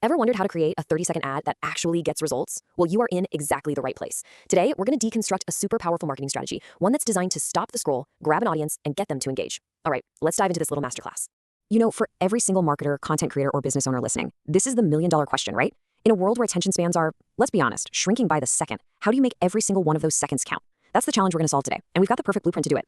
Ever wondered how to create a 30-second ad that actually gets results? Well, you are in exactly the right place. Today, we're going to deconstruct a super powerful marketing strategy, one that's designed to stop the scroll, grab an audience, and get them to engage. All right, let's dive into this little masterclass. For every single marketer, content creator, or business owner listening, this is the million-dollar question, right? In a world where attention spans are, let's be honest, shrinking by the second, how do you make every single one of those seconds count? That's the challenge we're going to solve today, and we've got the perfect blueprint to do it.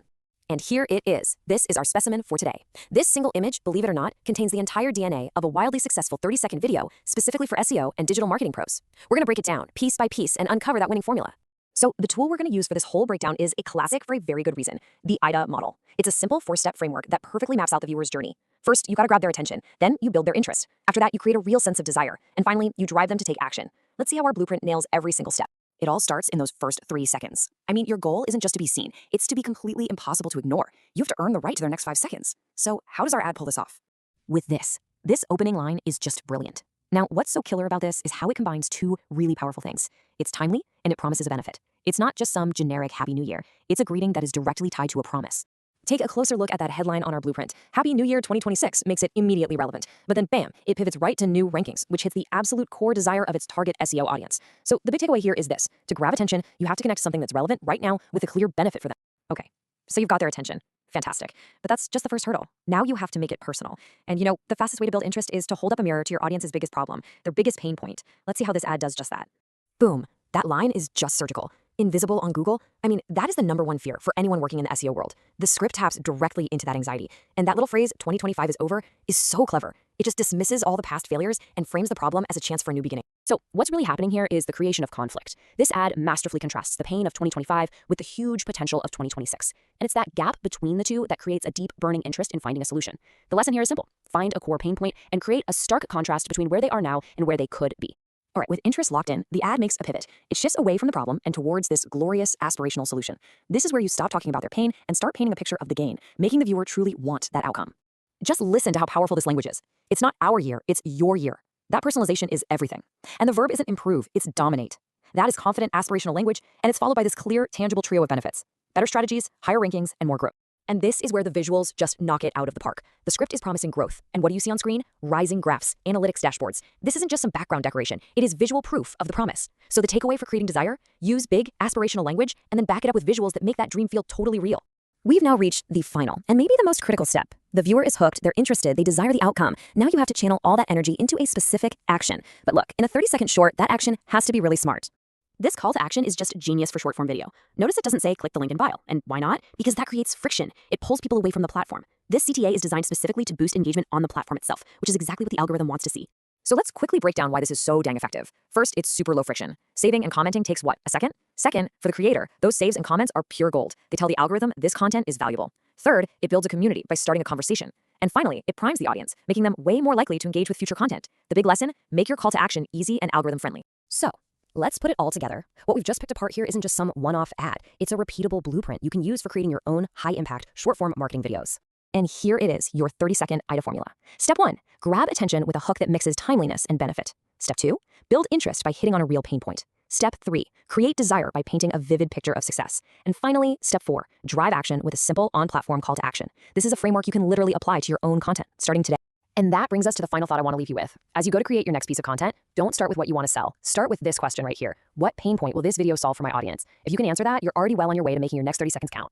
And here it is. This is our specimen for today. This single image, believe it or not, contains the entire DNA of a wildly successful 30-second video specifically for SEO and digital marketing pros. We're going to break it down piece by piece and uncover that winning formula. So the tool we're going to use for this whole breakdown is a classic for a very good reason, the IDA model. It's a simple 4-step framework that perfectly maps out the viewer's journey. First, you got to grab their attention. Then you build their interest. After that, you create a real sense of desire. And finally, you drive them to take action. Let's see how our blueprint nails every single step. It all starts in those first 3 seconds. I mean, your goal isn't just to be seen. It's to be completely impossible to ignore. You have to earn the right to their next 5 seconds. So how does our ad pull this off? With this opening line is just brilliant. Now, what's so killer about this is how it combines 2 really powerful things. It's timely and it promises a benefit. It's not just some generic Happy New Year. It's a greeting that is directly tied to a promise. Take a closer look at that headline on our blueprint. Happy New Year 2026 makes it immediately relevant. But then bam, it pivots right to new rankings, which hits the absolute core desire of its target SEO audience. So the big takeaway here is this. To grab attention, you have to connect something that's relevant right now with a clear benefit for them. Okay, so you've got their attention. Fantastic. But that's just the first hurdle. Now you have to make it personal. And the fastest way to build interest is to hold up a mirror to your audience's biggest problem, their biggest pain point. Let's see how this ad does just that. Boom. That line is just surgical. Invisible on Google, that is the #1 fear for anyone working in the SEO world. The script taps directly into that anxiety. And that little phrase, 2025 is over, is so clever. It just dismisses all the past failures and frames the problem as a chance for a new beginning. So what's really happening here is the creation of conflict. This ad masterfully contrasts the pain of 2025 with the huge potential of 2026. And it's that gap between the two that creates a deep, burning interest in finding a solution. The lesson here is simple. Find a core pain point and create a stark contrast between where they are now and where they could be. All right, with interest locked in, the ad makes a pivot. It shifts away from the problem and towards this glorious, aspirational solution. This is where you stop talking about their pain and start painting a picture of the gain, making the viewer truly want that outcome. Just listen to how powerful this language is. It's not our year, it's your year. That personalization is everything. And the verb isn't improve, it's dominate. That is confident, aspirational language, and it's followed by this clear, tangible trio of benefits. Better strategies, higher rankings, and more growth. And this is where the visuals just knock it out of the park. The script is promising growth. And what do you see on screen? Rising graphs, analytics dashboards. This isn't just some background decoration. It is visual proof of the promise. So the takeaway for creating desire? Use big, aspirational language and then back it up with visuals that make that dream feel totally real. We've now reached the final and maybe the most critical step. The viewer is hooked, they're interested, they desire the outcome. Now you have to channel all that energy into a specific action. But look, in a 30-second short, that action has to be really smart. This call to action is just genius for short-form video. Notice it doesn't say click the link in bio. And why not? Because that creates friction. It pulls people away from the platform. This CTA is designed specifically to boost engagement on the platform itself, which is exactly what the algorithm wants to see. So let's quickly break down why this is so dang effective. First, it's super low friction. Saving and commenting takes what, a second? Second, for the creator, those saves and comments are pure gold. They tell the algorithm this content is valuable. Third, it builds a community by starting a conversation. And finally, it primes the audience, making them way more likely to engage with future content. The big lesson, make your call to action easy and algorithm friendly. So let's put it all together. What we've just picked apart here isn't just some one-off ad. It's a repeatable blueprint you can use for creating your own high-impact, short-form marketing videos. And here it is, your 30-second IDA formula. Step 1, grab attention with a hook that mixes timeliness and benefit. Step 2, build interest by hitting on a real pain point. Step 3, create desire by painting a vivid picture of success. And finally, step 4, drive action with a simple on-platform call to action. This is a framework you can literally apply to your own content, starting today. And that brings us to the final thought I want to leave you with. As you go to create your next piece of content, don't start with what you want to sell. Start with this question right here. What pain point will this video solve for my audience? If you can answer that, you're already well on your way to making your next 30 seconds count.